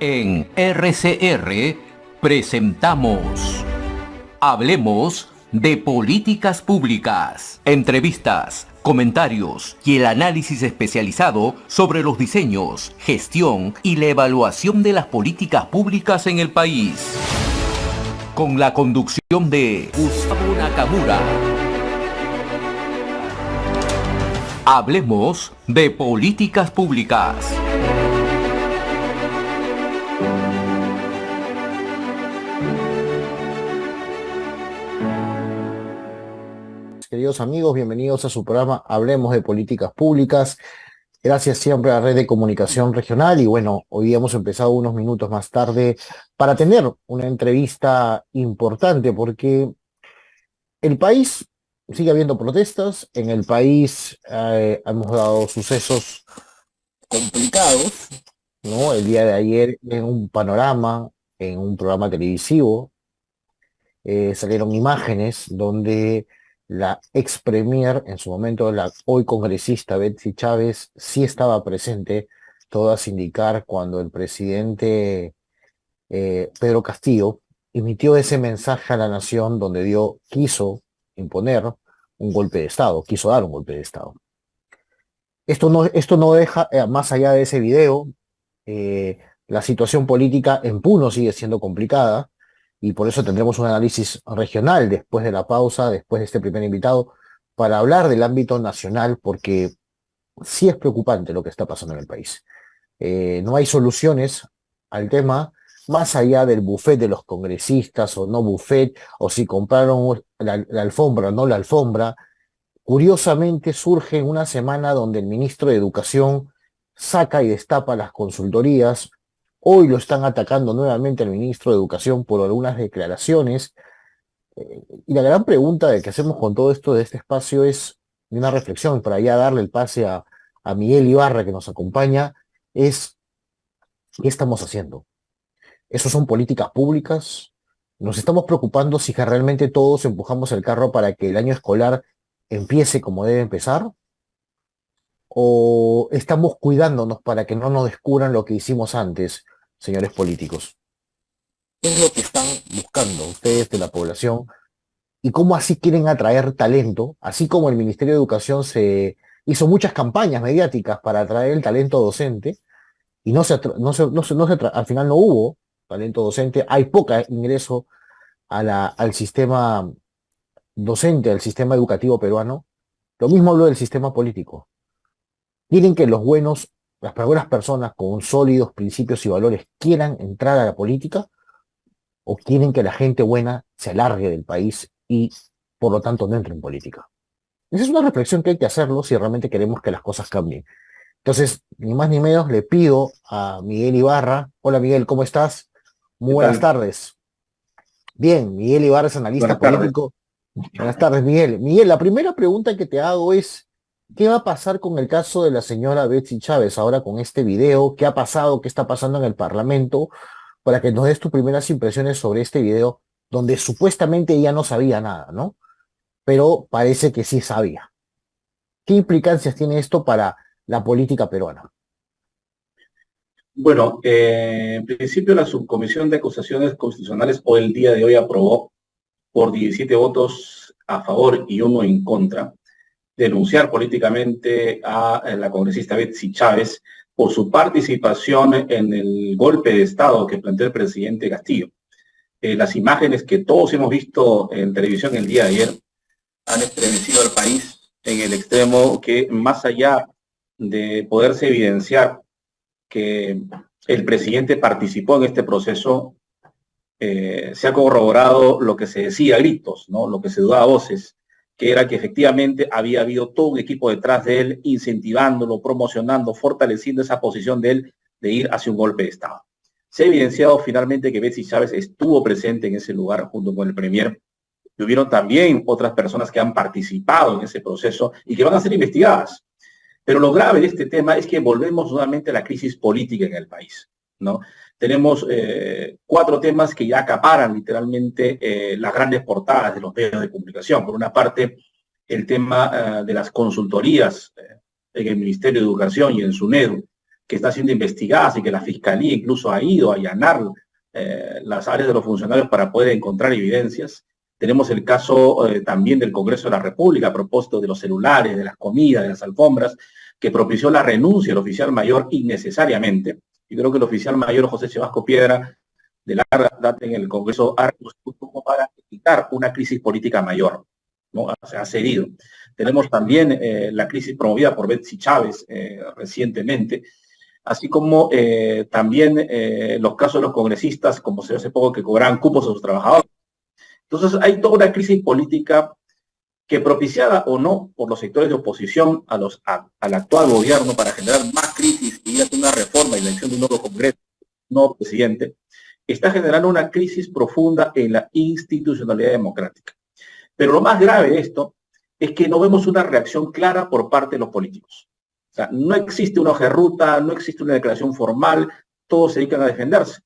En RCR presentamos Hablemos de Políticas Públicas. Entrevistas, comentarios y el análisis especializado sobre los diseños, gestión y la evaluación de las políticas públicas en el país. Con la conducción de Gustavo Nakamura. Hablemos de Políticas Públicas. Queridos amigos, bienvenidos a su programa Hablemos de Políticas Públicas. Gracias siempre a la Red de Comunicación Regional y bueno, hoy hemos empezado unos minutos más tarde para tener una entrevista importante porque el país sigue habiendo protestas, en el país hemos dado sucesos complicados, ¿no? El día de ayer en un panorama, en un programa televisivo, salieron imágenes donde la ex premier, en su momento la hoy congresista Betsy Chávez, sí estaba presente, todas indicar cuando el presidente Pedro Castillo emitió ese mensaje a la nación donde quiso imponer un golpe de Estado, quiso dar un golpe de Estado. Esto no deja, más allá de ese video, la situación política en Puno sigue siendo complicada y por eso tendremos un análisis regional después de la pausa, después de este primer invitado, para hablar del ámbito nacional, porque sí es preocupante lo que está pasando en el país. No hay soluciones al tema, más allá del buffet de los congresistas o no buffet, o si compraron la alfombra o no la alfombra. Curiosamente surge en una semana donde el ministro de Educación saca y destapa las consultorías. Hoy lo están atacando nuevamente al ministro de Educación por algunas declaraciones. Y la gran pregunta de qué hacemos con todo esto de este espacio es una reflexión para ya darle el pase a Miguel Ibarra que nos acompaña, es ¿qué estamos haciendo? ¿Eso son políticas públicas? ¿Nos estamos preocupando si que realmente todos empujamos el carro para que el año escolar empiece como debe empezar? ¿O estamos cuidándonos para que no nos descubran lo que hicimos antes, señores políticos? ¿Qué es lo que están buscando ustedes de la población? ¿Y cómo así quieren atraer talento? Así como el Ministerio de Educación se hizo muchas campañas mediáticas para atraer el talento docente, y al final no hubo talento docente, hay poca ingreso al sistema docente, al sistema educativo peruano. Lo mismo hablo del sistema político. ¿Quieren que las buenas personas con sólidos principios y valores quieran entrar a la política o quieren que la gente buena se alargue del país y por lo tanto no entre en política? Esa es una reflexión que hay que hacerlo si realmente queremos que las cosas cambien. Entonces, ni más ni menos, le pido a Miguel Ibarra. Hola Miguel, ¿cómo estás? Muy ¿Qué buenas tal? tardes. Bien, Miguel Ibarra es analista Buenas tardes. político. Buenas tardes, Miguel. Miguel, la primera pregunta que te hago es, ¿qué va a pasar con el caso de la señora Betsy Chávez ahora con este video? ¿Qué ha pasado? ¿Qué está pasando en el Parlamento? Para que nos des tus primeras impresiones sobre este video, donde supuestamente ella no sabía nada, ¿no? Pero parece que sí sabía. ¿Qué implicancias tiene esto para la política peruana? Bueno, en principio la Subcomisión de Acusaciones Constitucionales hoy el día de hoy aprobó por 17 votos a favor y uno en contra denunciar políticamente a la congresista Betsy Chávez por su participación en el golpe de Estado que planteó el presidente Castillo. Las imágenes que todos hemos visto en televisión el día de ayer han estremecido al país en el extremo que más allá de poderse evidenciar que el presidente participó en este proceso, se ha corroborado lo que se decía a gritos, ¿no? Lo que se dudaba a voces, que era que efectivamente había habido todo un equipo detrás de él, incentivándolo, promocionando, fortaleciendo esa posición de él de ir hacia un golpe de Estado. Se ha evidenciado finalmente que Betsy Chávez estuvo presente en ese lugar junto con el premier, y hubieron también otras personas que han participado en ese proceso y que van a ser investigadas. Pero lo grave de este tema es que volvemos nuevamente a la crisis política en el país, ¿no? Tenemos 4 temas que ya acaparan literalmente las grandes portadas de los medios de comunicación. Por una parte, el tema de las consultorías en el Ministerio de Educación y en SUNEDU, que está siendo investigada y que la Fiscalía incluso ha ido a allanar las áreas de los funcionarios para poder encontrar evidencias. Tenemos el caso también del Congreso de la República a propósito de los celulares, de las comidas, de las alfombras, que propició la renuncia del oficial mayor innecesariamente. Y creo que el oficial mayor José Chevasco Piedra, de larga data en el Congreso, ha como para evitar una crisis política mayor, ¿no? Se ha cedido. Tenemos también la crisis promovida por Betsy Chávez recientemente, así como también los casos de los congresistas, como se ve hace poco, que cobraban cupos a sus trabajadores. Entonces hay toda una crisis política que, propiciada o no por los sectores de oposición al actual gobierno para generar más crisis y hacer una reforma y la elección de un nuevo Congreso, un nuevo presidente, está generando una crisis profunda en la institucionalidad democrática. Pero lo más grave de esto es que no vemos una reacción clara por parte de los políticos. O sea, no existe una hoja de ruta, no existe una declaración formal, todos se dedican a defenderse.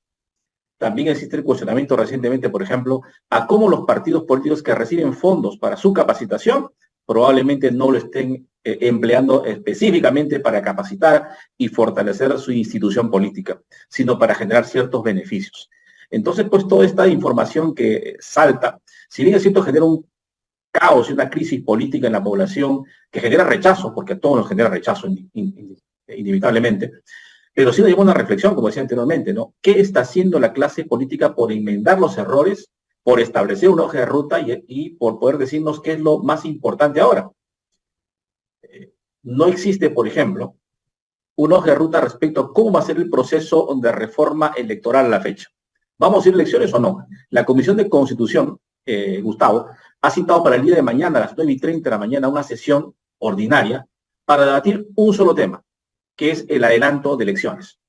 También existe el cuestionamiento recientemente, por ejemplo, a cómo los partidos políticos que reciben fondos para su capacitación probablemente no lo estén empleando específicamente para capacitar y fortalecer su institución política, sino para generar ciertos beneficios. Entonces, pues toda esta información que salta, si bien es cierto, genera un caos y una crisis política en la población que genera rechazo, porque a todos nos genera rechazo inevitablemente, pero sí nos lleva a una reflexión, como decía anteriormente, ¿no? ¿Qué está haciendo la clase política por enmendar los errores, por establecer una hoja de ruta y por poder decirnos qué es lo más importante ahora? No existe, por ejemplo, una hoja de ruta respecto a cómo va a ser el proceso de reforma electoral a la fecha. ¿Vamos a ir a elecciones o no? La Comisión de Constitución, Gustavo, ha citado para el día de mañana, a las 9:30 de la mañana, una sesión ordinaria para debatir un solo tema, que es el adelanto de elecciones,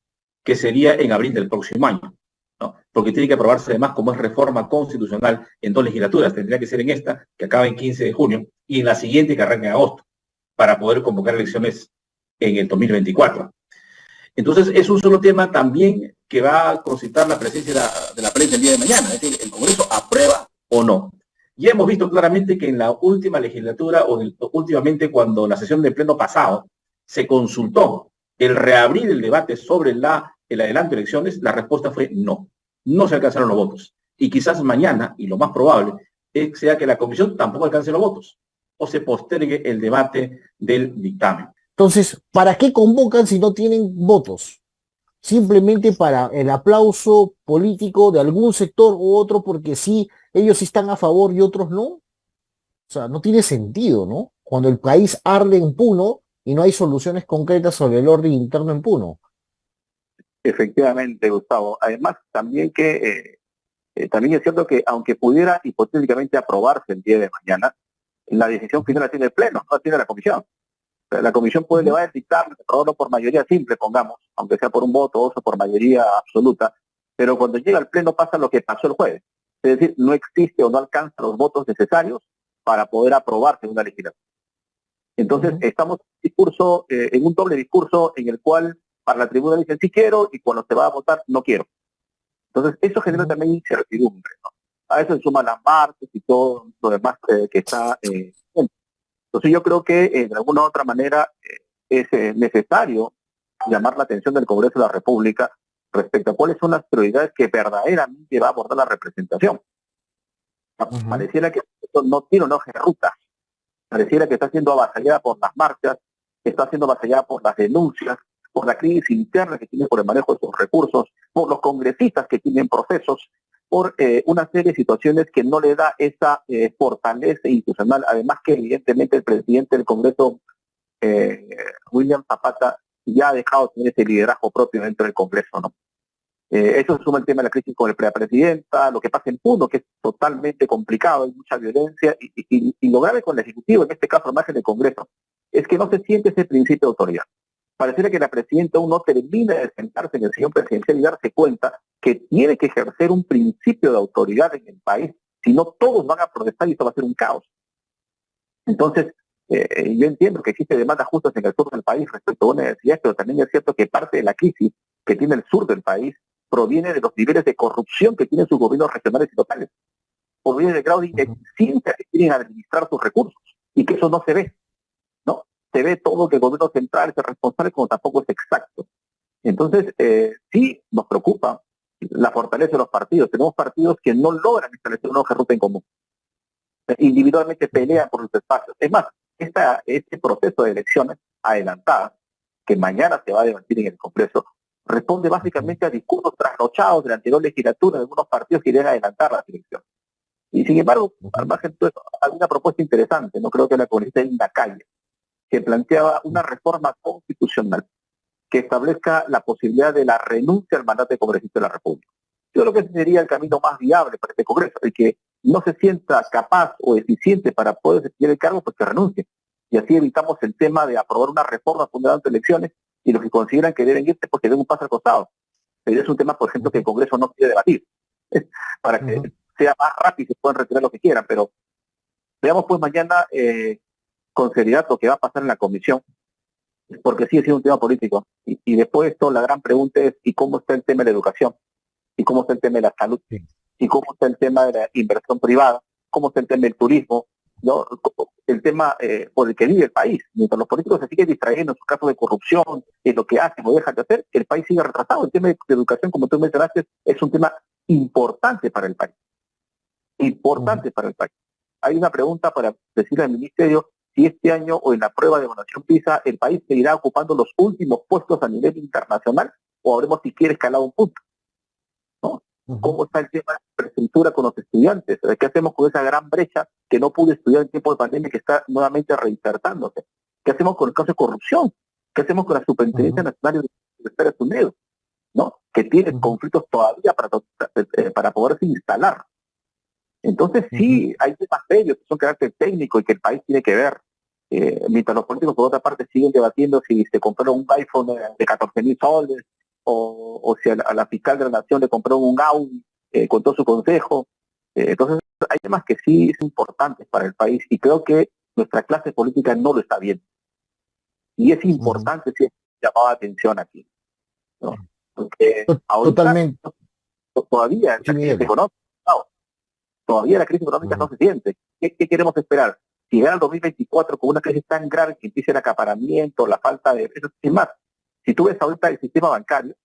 que sería en abril del próximo año, ¿no? Porque tiene que aprobarse además como es reforma constitucional en 2 legislaturas. Tendría que ser en esta, que acaba en 15 de junio, y en la siguiente, que arranca en agosto, para poder convocar elecciones en el 2024. Entonces, es un solo tema también que va a concitar la presencia de la prensa el día de mañana, es decir, ¿el Congreso aprueba o no? Ya hemos visto claramente que en la última legislatura, o últimamente cuando la sesión de pleno pasado se consultó el reabrir el debate sobre el adelanto de elecciones, la respuesta fue no. No se alcanzaron los votos. Y quizás mañana, y lo más probable, sea que la comisión tampoco alcance los votos o se postergue el debate del dictamen. Entonces, ¿para qué convocan si no tienen votos? Simplemente para el aplauso político de algún sector u otro, porque sí, ellos sí están a favor y otros no. O sea, no tiene sentido, ¿no? Cuando el país arde en Puno y no hay soluciones concretas sobre el orden interno en Puno. Efectivamente, Gustavo. Además, también también es cierto que aunque pudiera hipotéticamente aprobarse el día de mañana, la decisión final la tiene el Pleno, no la tiene la Comisión. O sea, la Comisión puede elevar el dictamen, aprobarlo por mayoría simple, pongamos, aunque sea por un voto o por mayoría absoluta, pero cuando llega al Pleno pasa lo que pasó el jueves. Es decir, no existe o no alcanza los votos necesarios para poder aprobarse una legislación. Entonces, estamos en un doble discurso en el cual para la tribuna dicen sí quiero y cuando se va a votar no quiero. Entonces, eso genera también incertidumbre, ¿no? A eso se suman las marcas y todo lo demás que está. Entonces, yo creo que de alguna u otra manera es necesario llamar la atención del Congreso de la República respecto a cuáles son las prioridades que verdaderamente va a abordar la representación. Pareciera que esto no tiene una hoja de ruta. Pareciera que está siendo avasallada por las marchas, está siendo avasallada por las denuncias, por la crisis interna que tiene por el manejo de sus recursos, por los congresistas que tienen procesos, por una serie de situaciones que no le da esa fortaleza institucional. Además que evidentemente el presidente del Congreso, William Zapata, ya ha dejado de tener ese liderazgo propio dentro del Congreso, ¿no? Eso se suma el tema de la crisis con la presidenta, lo que pasa en Puno, que es totalmente complicado, hay mucha violencia, y lo grave con el Ejecutivo, en este caso al margen del Congreso, es que no se siente ese principio de autoridad. Pareciera que la presidenta aún no termina de sentarse en el sillón presidencial y darse cuenta que tiene que ejercer un principio de autoridad en el país, si no todos van a protestar y esto va a ser un caos. Entonces, yo entiendo que existe demandas justas en el sur del país respecto a una necesidad, pero también es cierto que parte de la crisis que tiene el sur del país proviene de los niveles de corrupción que tienen sus gobiernos regionales y locales, proviene del grado de ineficiencia que tienen al administrar sus recursos, y que eso no se ve, ¿no? Se ve todo que el gobierno central es el responsable, como tampoco es exacto. Entonces, sí nos preocupa la fortaleza de los partidos. Tenemos partidos que no logran establecer una hoja de ruta en común. Individualmente pelean por los espacios. Es más, este proceso de elecciones adelantadas, que mañana se va a debatir en el Congreso, responde básicamente a discursos trasnochados de la anterior legislatura de algunos partidos que querían adelantar las elecciones. Y sin embargo, al margen de todo eso, hay una propuesta interesante, no creo que la congresista Inda Calle, que planteaba una reforma constitucional que establezca la posibilidad de la renuncia al mandato de congresista de la República. Yo creo que ese sería el camino más viable para este Congreso, el que no se sienta capaz o eficiente para poder desempeñar el cargo, pues que renuncie. Y así evitamos el tema de aprobar una reforma fundamental de elecciones y los que consideran que deben irse porque den un paso al costado. Pero es un tema, por ejemplo, que el Congreso no quiere debatir, para que sea más rápido y se puedan retirar lo que quieran. Pero veamos pues mañana con seriedad lo que va a pasar en la comisión, porque sigue siendo un tema político. Y después de esto, la gran pregunta es, ¿y cómo está el tema de la educación? ¿Y cómo está el tema de la salud? Sí. ¿Y cómo está el tema de la inversión privada? ¿Cómo está el tema del turismo? ¿No? El tema por el que vive el país. Mientras los políticos se siguen distrayendo en sus casos de corrupción, en lo que hacen o dejan de hacer, el país sigue retrasado. El tema de educación, como tú mencionaste, es un tema importante para el país. Importante para el país. Hay una pregunta para decirle al ministerio si este año o en la prueba de evaluación PISA el país seguirá ocupando los últimos puestos a nivel internacional o habremos siquiera escalado un punto, ¿no? ¿Cómo está el tema de infraestructura con los estudiantes? ¿Qué hacemos con esa gran brecha que no pudo estudiar en tiempo de pandemia que está nuevamente reinsertándose? ¿Qué hacemos con el caso de corrupción? ¿Qué hacemos con la Superintendencia Nacional de Estados Unidos, ¿no? Que tiene conflictos todavía para poderse instalar. Entonces sí, hay temas serios que son de carácter técnico y que el país tiene que ver. Mientras los políticos por otra parte siguen debatiendo si se compraron un iPhone de 14.000 soles o si a la fiscal de la nación le compraron un Audi con todo su consejo. Entonces hay temas que sí son importantes para el país y creo que nuestra clase política no lo está viendo. Y es importante si llamado la atención aquí, ¿no? Porque ahorita Totalmente. todavía la crisis económica, todavía la crisis económica no se siente. ¿Qué queremos esperar? Si llega el 2024 con una crisis tan grave que empiece el acaparamiento, la falta de precios, sin más, si tú ves ahorita el sistema bancario,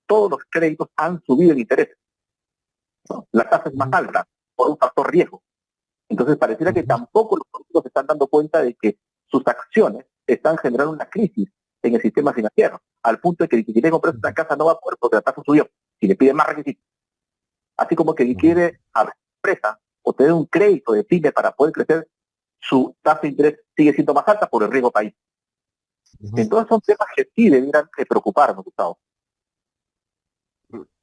todos los créditos han subido en interés, ¿no? La tasa es más alta por un factor riesgo. Entonces pareciera que tampoco los políticos se están dando cuenta de que sus acciones están generando una crisis en el sistema financiero, al punto de que el que quiere comprar una casa no va a poder porque la tasa subió, si le piden más requisitos. Así como que el que quiere abrir empresa o tener un crédito de pyme para poder crecer, su tasa de interés sigue siendo más alta por el riesgo país. Entonces son temas que sí debieran preocuparnos, Gustavo.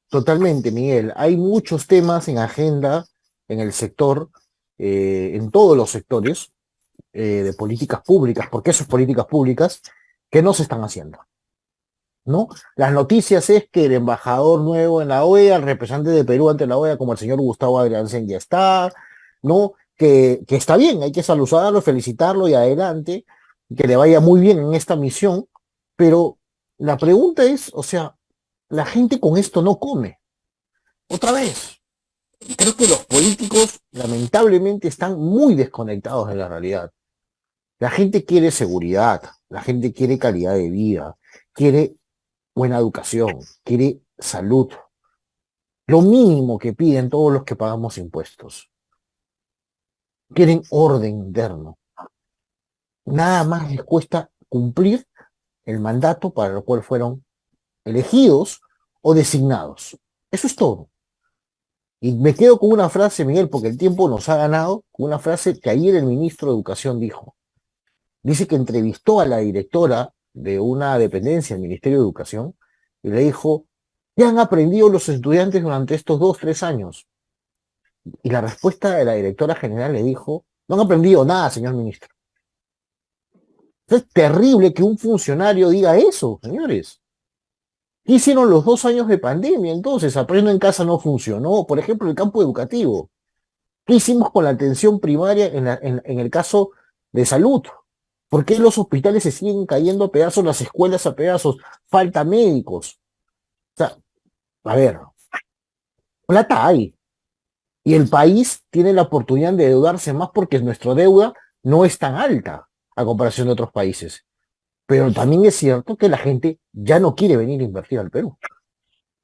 Totalmente, Miguel. Hay muchos temas en agenda en el sector, en todos los sectores de políticas públicas, porque eso es políticas públicas, que no se están haciendo, ¿no? Las noticias es que el embajador nuevo en la OEA, el representante de Perú ante la OEA, como el señor Gustavo Adriansen, ya está, ¿no? Que está bien, hay que saludarlo, felicitarlo y adelante, que le vaya muy bien en esta misión, pero la pregunta es, o sea, la gente con esto no come. Otra vez, creo que los políticos lamentablemente están muy desconectados de la realidad. La gente quiere seguridad, la gente quiere calidad de vida, quiere buena educación, quiere salud. Lo mínimo que piden todos los que pagamos impuestos. Quieren orden interno. Nada más les cuesta cumplir el mandato para el cual fueron elegidos o designados. Eso es todo. Y me quedo con una frase, Miguel, porque el tiempo nos ha ganado, con una frase que ayer el ministro de Educación dijo. Dice que entrevistó a la directora de una dependencia del Ministerio de Educación y le dijo, ¿qué han aprendido los estudiantes durante estos 2, 3 años? Y la respuesta de la directora general le dijo, no han aprendido nada, señor ministro. Es terrible que un funcionario diga eso, señores. ¿Qué hicieron los 2 años de pandemia? Entonces, Aprendo en Casa no funcionó. Por ejemplo, el campo educativo. ¿Qué hicimos con la atención primaria en el caso de salud? ¿Por qué los hospitales se siguen cayendo a pedazos, las escuelas a pedazos? Falta médicos. O sea, a ver, plata hay. Y el país tiene la oportunidad de endeudarse más porque nuestra deuda no es tan alta a comparación de otros países. Pero también es cierto que la gente ya no quiere venir a invertir al Perú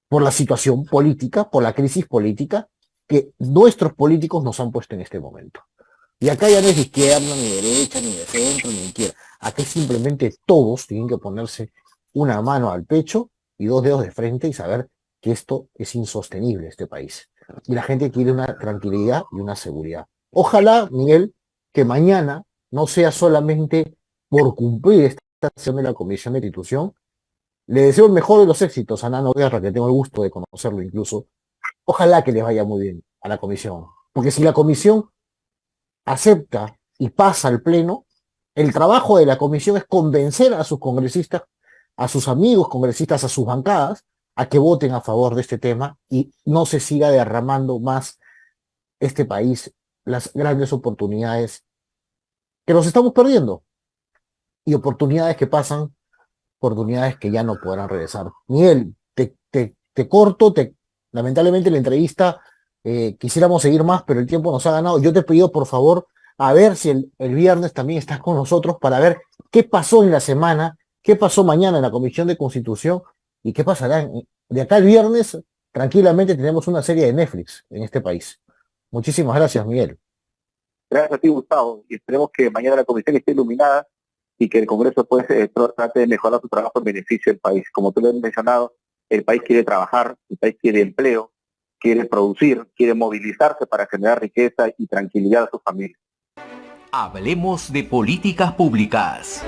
por la situación política, por la crisis política que nuestros políticos nos han puesto en este momento. Y acá ya no es de izquierda, ni de derecha, ni de centro, ni de izquierda. Aquí simplemente todos tienen que ponerse una mano al pecho y dos dedos de frente y saber que esto es insostenible, este país. Y la gente quiere una tranquilidad y una seguridad. Ojalá, Miguel, que mañana no sea solamente por cumplir esta acción de la Comisión de Institución. Le deseo el mejor de los éxitos a Nano Guerra, que tengo el gusto de conocerlo incluso. Ojalá que les vaya muy bien a la comisión. Porque si la comisión acepta y pasa al pleno, el trabajo de la comisión es convencer a sus congresistas, a sus amigos congresistas, a sus bancadas, a que voten a favor de este tema y no se siga derramando más este país las grandes oportunidades que nos estamos perdiendo y oportunidades que pasan, oportunidades que ya no podrán regresar. Miguel, te corto, lamentablemente la entrevista quisiéramos seguir más, pero el tiempo nos ha ganado. Yo te pido, por favor, a ver si el viernes también estás con nosotros para ver qué pasó en la semana, qué pasó mañana en la Comisión de Constitución y qué pasará de acá el viernes. Tranquilamente tenemos una serie de Netflix en este país. Muchísimas gracias, Miguel. Gracias a ti, Gustavo, y esperemos que mañana la comisión esté iluminada y que el Congreso pues trate de mejorar su trabajo en beneficio del país. Como tú lo has mencionado, el país quiere trabajar, el país quiere empleo, quiere producir, quiere movilizarse para generar riqueza y tranquilidad a sus familias. Hablemos de políticas públicas.